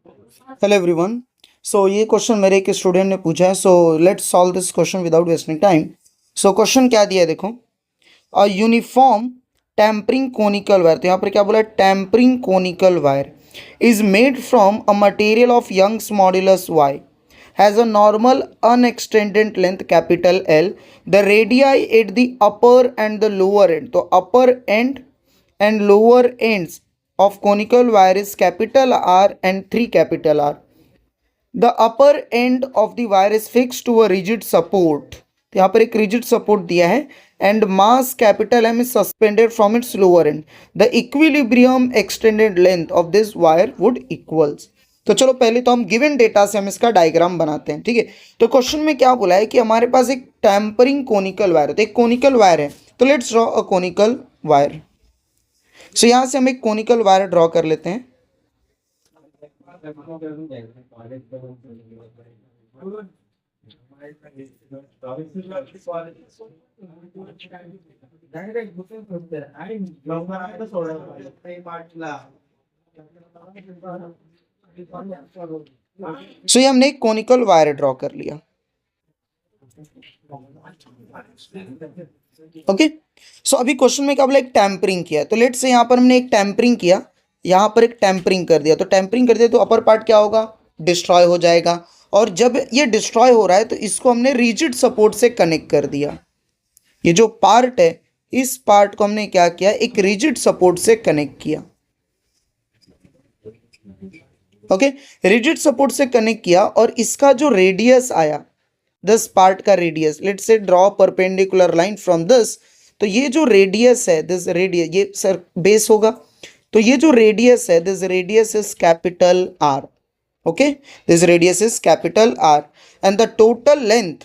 Hello everyone. सो ये question मेरे एक स्टूडेंट ने पूछा है, so let's solve this question without wasting time. So question क्या दिया है देखो, a uniform tapering conical wire, तो यहाँ पर क्या बोला है, tapering conical wire is made from a material of Young's modulus Y, has a normal unextended length capital L, the radii at the upper and the lower end, तो upper end and lower ends of conical wire is capital R and 3 capital R. The upper end of the wire is fixed to a rigid support, तो यहाँ पर एक rigid support दिया है, and mass capital M is suspended from its lower end. The equilibrium extended length of this wire would equals. तो चलो पहले तो हम गिवन डेटा से हम इसका डायग्राम बनाते हैं, ठीक है। तो क्वेश्चन में क्या बोला है कि हमारे पास एक टेम्परिंग कोनिकल वायर है, तो एक कोनिकल वायर है, तो let's draw a conical wire. So यहाँ से हम एक कोनिकल वायर ड्रॉ कर लेते हैं। सो ये हमने एक कोनिकल वायर ड्रॉ कर लिया, ओके। सो अभी क्वेश्चन में क्या बोला, एक टेम्परिंग किया, तो लेट्स से यहाँ पर हमने एक टेम्परिंग किया, यहाँ पर एक टेम्परिंग कर दिया, तो टेम्परिंग कर दिया तो अपर पार्ट क्या होगा, डिस्ट्रॉय हो जाएगा। और जब ये डिस्ट्रॉय हो रहा है तो इसको हमने रिजिड सपोर्ट से कनेक्ट कर दिया। ये जो पार्ट है, इस पार्ट को हमने क्या किया, एक रिजिड सपोर्ट से कनेक्ट किया, ओके। रिजिड सपोर्ट से कनेक्ट किया और इसका जो रेडियस आया, दिस पार्ट का radius, let's say draw perpendicular line from this, तो ये जो रेडियस है, दिस रेडियस, ये सर बेस होगा, तो ये जो रेडियस है, this radius is capital R, okay, this radius is capital R, and the total length,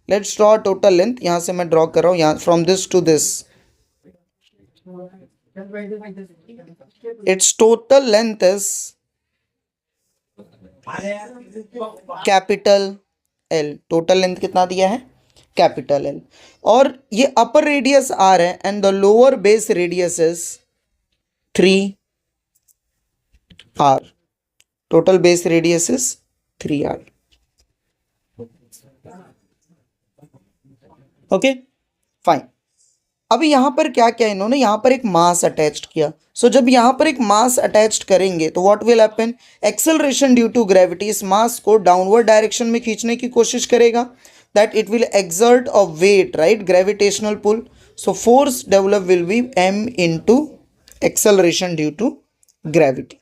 let's draw total length, यहां से मैं ड्रॉ कर रहा हूं, यहां from this to this, it's total length is capital L. Total length कितना दिया है, कैपिटल एल, और ये अपर रेडियस आर है and the lower base radius is 3 R. Total base radius is 3 R, okay fine. अभी यहां पर क्या किया इन्होंने, यहां पर एक मास अटैच्ड किया। सो जब यहां पर एक मास अटैच्ड करेंगे तो what will happen, acceleration due to gravity इस मास को डाउनवर्ड डायरेक्शन में खींचने की कोशिश करेगा, that it will exert a weight, right, gravitational pull. So force develop will be m into acceleration due to gravity.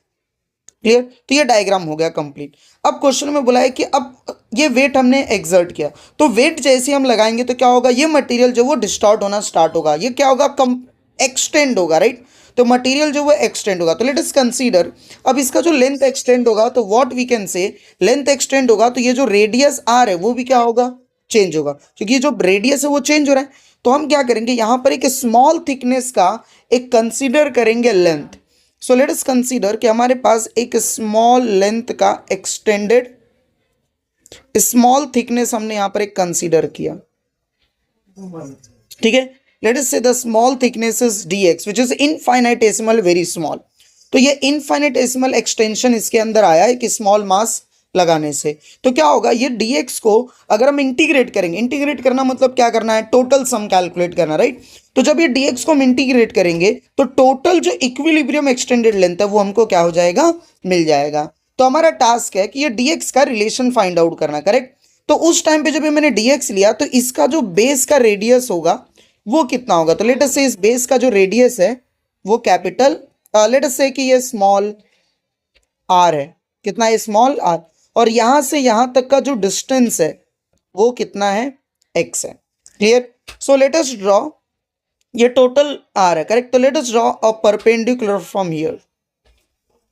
Clear, तो ये diagram हो गया कंप्लीट। अब क्वेश्चन में बोला है कि अब ये वेट हमने एक्सर्ट किया, तो वेट जैसे हम लगाएंगे तो क्या होगा, ये मटेरियल जो वो डिस्टॉर्ट होना स्टार्ट होगा, ये क्या होगा, कम एक्सटेंड होगा, राइट। तो मटेरियल जो वो एक्सटेंड होगा, तो लेट अस कंसीडर, अब इसका जो लेंथ एक्सटेंड होगा तो what we can say, length extend होगा तो ये जो रेडियस आर है वो भी क्या होगा, चेंज होगा, क्योंकि ये जो रेडियस है वो चेंज हो रहा है। तो हम क्या करेंगे, यहां पर एक स्मॉल थिकनेस का एक कंसीडर करेंगे length. So let us consider कि हमारे पास एक स्मॉल लेंथ का एक्सटेंडेड स्मॉल थिकनेस हमने यहां पर एक कंसीडर किया, ठीक है। लेट अस से the small thickness is dx which is infinitesimal, very small. तो ये इनफाइनाइटेसिमल एक्सटेंशन इसके अंदर आया है कि स्मॉल मास लगाने से, तो क्या होगा, ये dx को अगर हम इंटीग्रेट करेंगे, इंटीग्रेट करना मतलब क्या करना है, टोटल सम कैलकुलेट करना, राइट। तो जब ये dx को हम इंटीग्रेट करेंगे तो टोटल जो इक्विलिब्रियम एक्सटेंडेड लेंथ है वो हमको क्या हो जाएगा, मिल जाएगा। तो हमारा टास्क है कि ये dx का रिलेशन फाइंड आउट करना, करेक्ट। तो उस टाइम पे जब ये मैंने dx लिया तो इसका जो बेस का रेडियस होगा वो कितना होगा, तो लेट अस से इस बेस का जो रेडियस है वो कैपिटल, लेट अस से कि ये स्मॉल आर है, कितना है, स्मॉल आर, और यहां से यहां तक का जो डिस्टेंस है वो कितना है, x है। Clear, so let us draw, ये टोटल आर है, करेक्ट। तो let us draw a perpendicular from here,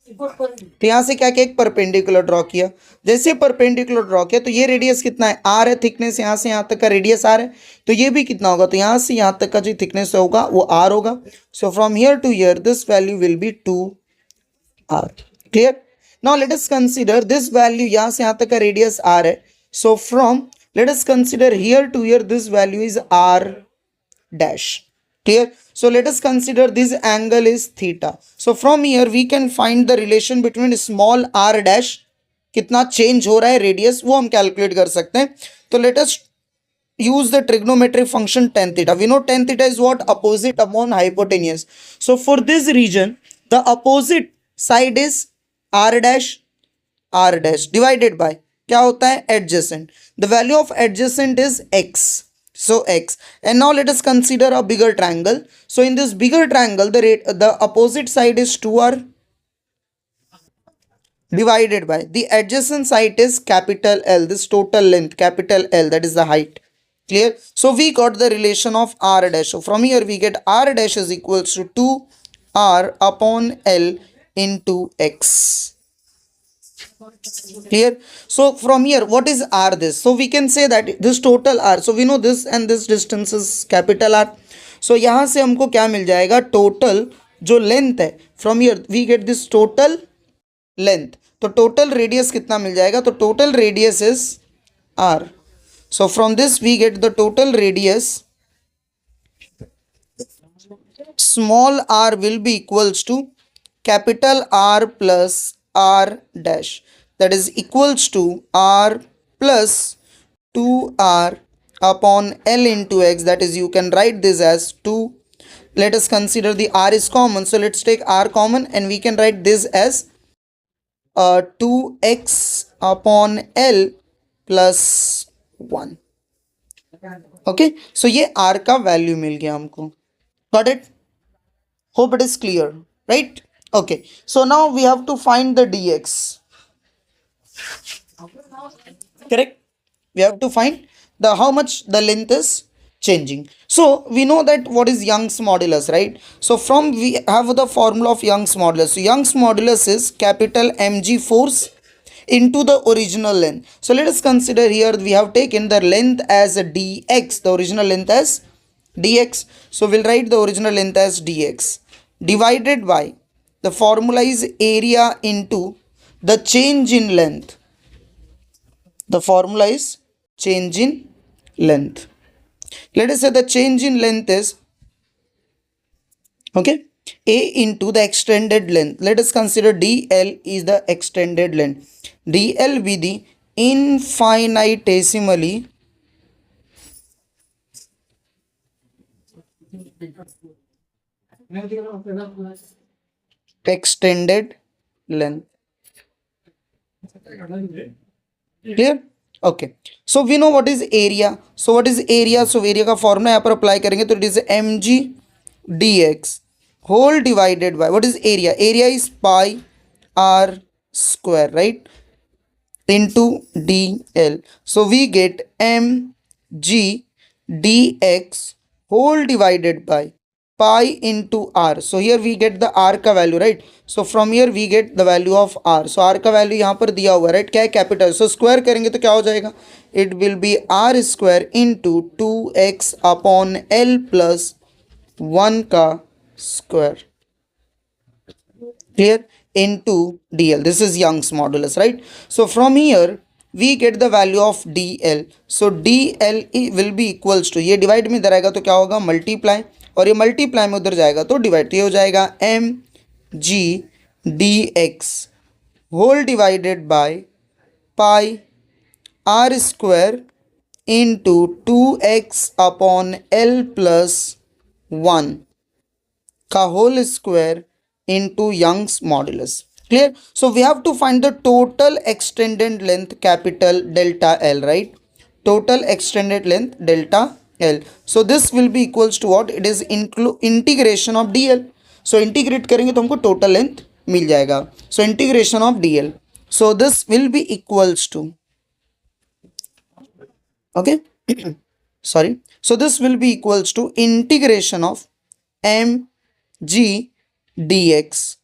तो यहां से क्या किया, एक परपेंडिकुलर ड्रॉ किया। जैसे परपेंडिकुलर ड्रॉ किया तो ये रेडियस कितना है, आर है, थिकनेस यहां से यहां तक का रेडियस आर है, तो ये भी कितना होगा, तो यहां से यहां तक का जो थिकनेस होगा वो आर होगा। So from here to here this value will be 2 R. Clear, now let us consider this value, यहां से यहां तक का रेडियस आर है, so from let us consider here to here this value is R dash, Clear? So let us consider this angle is theta. So from here we can find the relation between small r dash, कितना change हो रहा है radius वो हम calculate कर सकते हैं. तो let us use the trigonometric function tan theta. We know tan theta is what? Opposite upon hypotenuse. So for this region, the opposite side is r dash divided by क्या होता है? Adjacent. The value of adjacent is x. So x. And now let us consider a bigger triangle. So in this bigger triangle, the opposite side is 2r divided by the adjacent side is capital L. This total length, capital L, that is the height. Clear? So we got the relation of r dash. So from here we get r dash is equals to 2r upon L into x. Clear? So from here what is r this? So we can say that this total r. So we know this and this distance is capital R. So यहाँ से हमको क्या मिल जाएगा? Total जो length है. From here we get this total length. तो total radius कितना मिल जाएगा? तो total radius is r. So from this we get the total radius small r will be equals to capital R plus r dash, that is equals to r plus 2r upon L into x, that is you can write this as 2. Let us consider the r is common, so let's take r common and we can write this as 2x upon L plus 1. Okay, so ये r का value मिल गया हमको. Got it? Hope it is clear, right? Okay, so now we have to find the dx. Correct? We have to find the how much the length is changing. So we know that what is Young's modulus, right? So from we have the formula of Young's modulus. So Young's modulus is capital mg force into the original length. So let us consider here we have taken the length as a dx, the original length as dx. So we'll write the original length as dx divided by the formula is area into the change in length. The formula is change in length. Let us say the change in length is okay a into the extended length. Let us consider dl is the extended length. dl be the infinitesimally extended length. Clear? Okay, so we know what is area. So what is area? So area का formula यहाँ पर apply करेंगे तो it is mg dx whole divided by what is area? Area is pi r square, right, into dl. So we get mg dx whole divided by pi into r. So here we get the r का value, right? So from here we get the value of r. So r का value यहाँ पर दिया हुआ है, right? क्या है? Capital. So square करेंगे तो क्या हो जाएगा? It will be r square into 2x upon l plus 1 का square. Clear? Into dl. This is Young's modulus, right? So from here we get the value of dl. So dl will be equals to, ये divide में इधर आएगा तो क्या होगा? Multiply, और ये मल्टीप्लाई में उधर जाएगा तो डिवाइड. तो ये हो जाएगा M G D X whole divided by pi are square into 2x upon L plus 1 का whole square into Young's modulus. Clear? So we have to find the total extended length capital delta L, right? Total extended length delta L. So this will be equals to what? It is integration of dl. So integrate करेंगे तो हमको total length मिल जाएगा. So integration of dl. So this will be equals to, okay, sorry. So this will be equals to integration of mg dx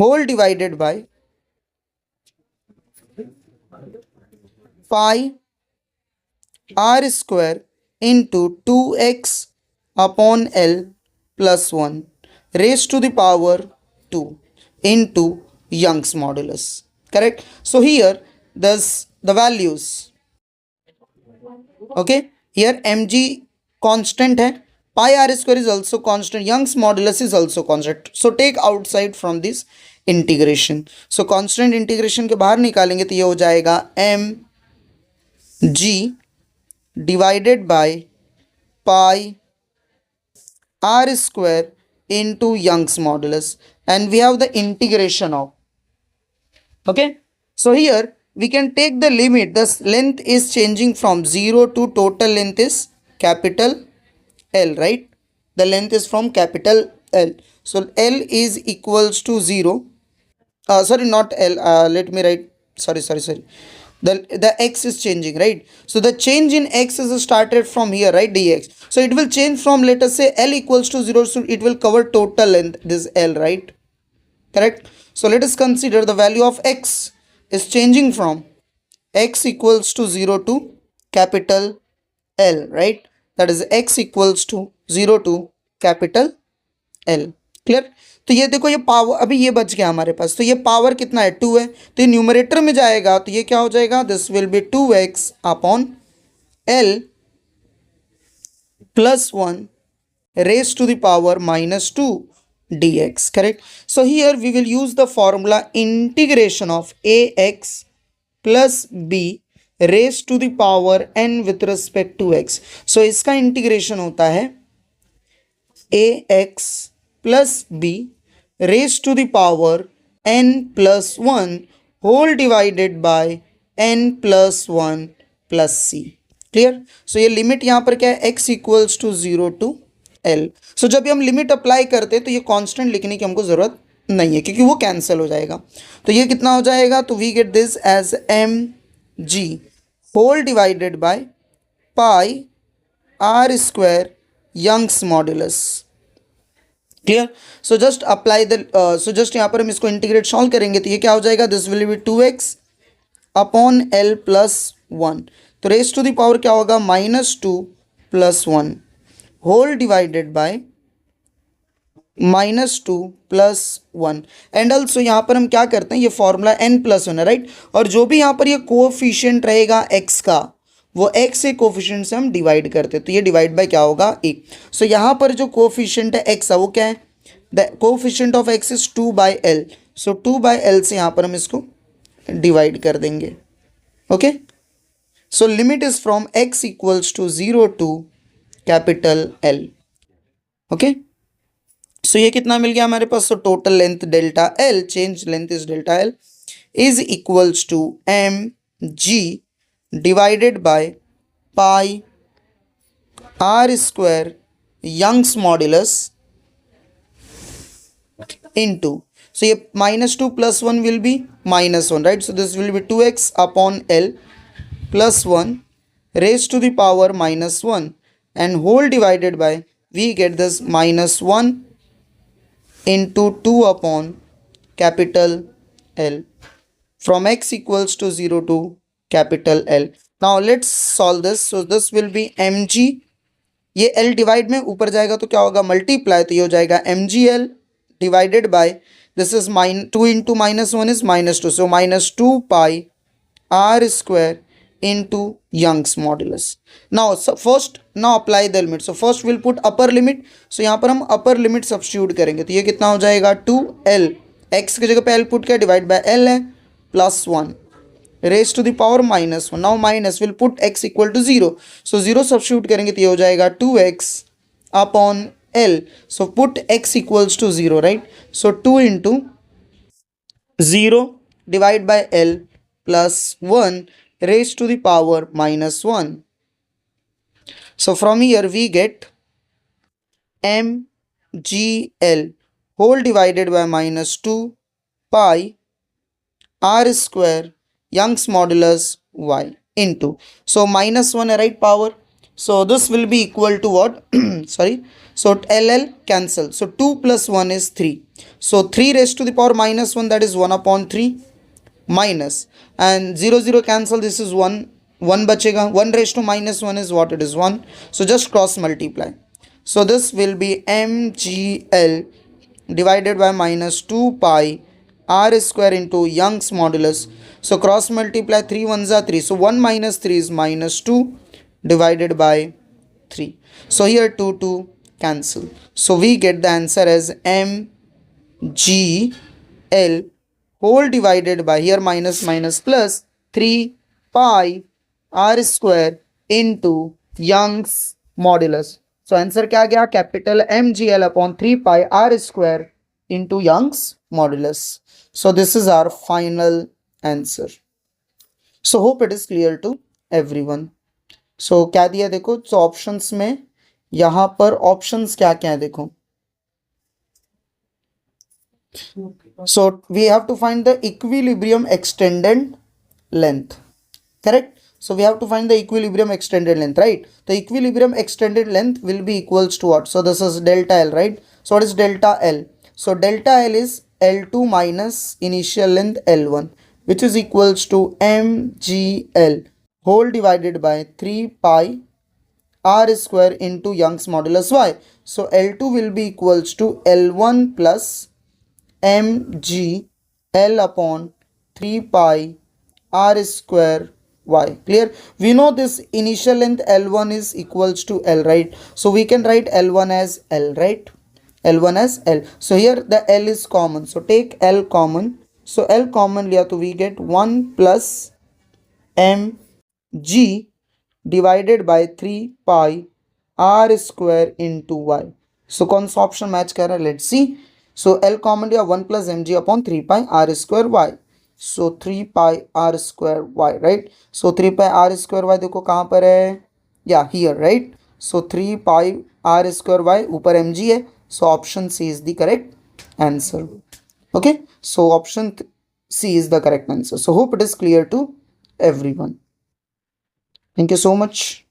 whole divided by pi r square into 2x upon L plus 1 raised to the power 2 into Young's modulus. Correct? So here thus the values, okay, here mg constant है, pi r square is also constant, Young's modulus is also constant. So take outside from this integration. So constant integration के बाहर निकालेंगे तो ये हो जाएगा m g divided by pi r square into Young's modulus, and we have the integration of. Okay, so here we can take the limit. The length is changing from 0 to total length is capital L, right? The length is from capital L. So L is equals to 0. Sorry, not L. Let me write. Sorry. The x is changing, right? So the change in x is started from here, right? Dx. So it will change from, let us say, L equals to 0. So it will cover total length, this L, right? Correct. So let us consider the value of x is changing from x equals to 0 to capital L, right? That is x equals to 0 to capital L. Clear? तो ये देखो, ये power अभी ये बच गया हमारे पास, तो ये पावर कितना है, 2 है, तो ये न्यूमरेटर में जाएगा तो ये क्या हो जाएगा, this will be 2x upon L plus 1 raised to the power minus 2 dx. Correct? So here we will use the formula integration of ax plus b raised to the power n with respect to x. So इसका integration होता है ax plus b raised to the power n plus 1 whole divided by n plus 1 plus c. Clear? So ये limit यहाँ पर क्या है, x equals to 0 to L. So जब हम लिमिट अप्लाई करते हैं तो ये कांस्टेंट लिखने की हमको ज़रूरत नहीं है क्योंकि वो कैंसिल हो जाएगा. तो ये कितना हो जाएगा, तो we get this as M G whole divided by pi are square Young's modulus. Clear? So just apply the so just यहाँ पर हम इसको इंटीग्रेट सॉल्व करेंगे तो ये क्या हो जाएगा, this will be 2x upon L plus 1. तो रेस टू द पावर क्या होगा, -2 plus 1 whole divided by -2 plus 1. And also यहाँ पर हम क्या करते हैं, ये फॉर्मूला n प्लस 1 है, राइट? और जो भी यहाँ पर ये कोएफिशिएंट रहेगा x का, वो x से कोएफिशिएंट से हम डिवाइड करते हैं तो ये डिवाइड बाय क्या होगा, a. सो यहाँ पर जो कोएफिशिएंट है x का वो क्या है, the coefficient of x is 2/L. So 2/L से यहाँ पर हम इसको डिवाइड कर देंगे. Okay, so limit is from x equals to 0 to capital L. Okay, so ये कितना मिल गया हमारे पास, so total length delta L, change length is delta L, is equals to mg divided by pi are square Young's modulus into, so ये -2 plus 1 will be -1, right? So this will be 2x upon L plus 1 raised to the power -1 and whole divided by, we get this -1 into 2 upon capital L from x equals to 0 to capital L. Now let's solve this. So this will be mg, ये L divide में ऊपर जाएगा तो क्या होगा, multiply, तो ये हो जाएगा mgl divided by, this is 2 into -1 is -2, so -2 pi r square into Young's modulus. Now so first, now apply the limit. So first we'll put upper limit. So यहाँ पर हम upper limit substitute करेंगे तो ये कितना हो जाएगा, 2L, x की जगह पे L पुट किया, डिवाइड बाय L है, plus 1 raised to the power -1. now minus will put x equal to 0, so 0 substitute करेंगे तो ये हो जाएगा 2x upon L. So put x equals to 0, right? So 2 into 0 divide by L plus 1 raised to the power -1. So from here we get mgl whole divided by -2 pi r square Young's modulus y into, so -1 right power, so this will be equal to what sorry, so LL cancel, so 2 plus 1 is 3, so 3 raised to the power -1, that is 1 upon 3 minus, and 0 0 cancel, this is 1 1 bachega, 1 raised to -1 is what, it is 1, so just cross multiply, so this will be mgl divided by -2 pi r square into Young's modulus, so cross multiply, 3 1s are 3, so 1 minus 3 is -2 divided by 3, so here 2 2 cancel. So we get the answer as mgl whole divided by, here minus minus plus, 3 pi r square into Young's modulus. So answer क्या गया, capital mgl upon 3 pi r square into Young's modulus. So this is our final answer. So hope it is clear to everyone. So क्या दिया देखो, so options में यहां पर options क्या क्या है देखो. So we have to find the equilibrium extended length, correct? So we have to find the equilibrium extended length, right? The equilibrium extended length will be equals to what? So this is delta L, right? So what is delta L? So delta L is L2 minus initial length L1, which is equals to mgl whole divided by 3 pi r square into Young's modulus y. So L2 will be equals to L1 plus mgl upon 3 pi r square y. Clear? We know this initial length L1 is equals to L, right? So we can write L1 as L, right? L1 as L. So here the L is common. So take L common. So L common liya to we get 1 plus mg divided by 3 pi r square into y. So कौन सा option match कर रहा है, let's see. So L common लिया 1 plus mg upon 3 pi r square y. So 3 pi r square y, right? So 3 pi r square y देखो कहाँ पर है, या here, right? So 3 pi r square y ऊपर mg है. So option C is the correct answer. Okay, so option C is the correct answer. So hope it is clear to everyone. Thank you so much.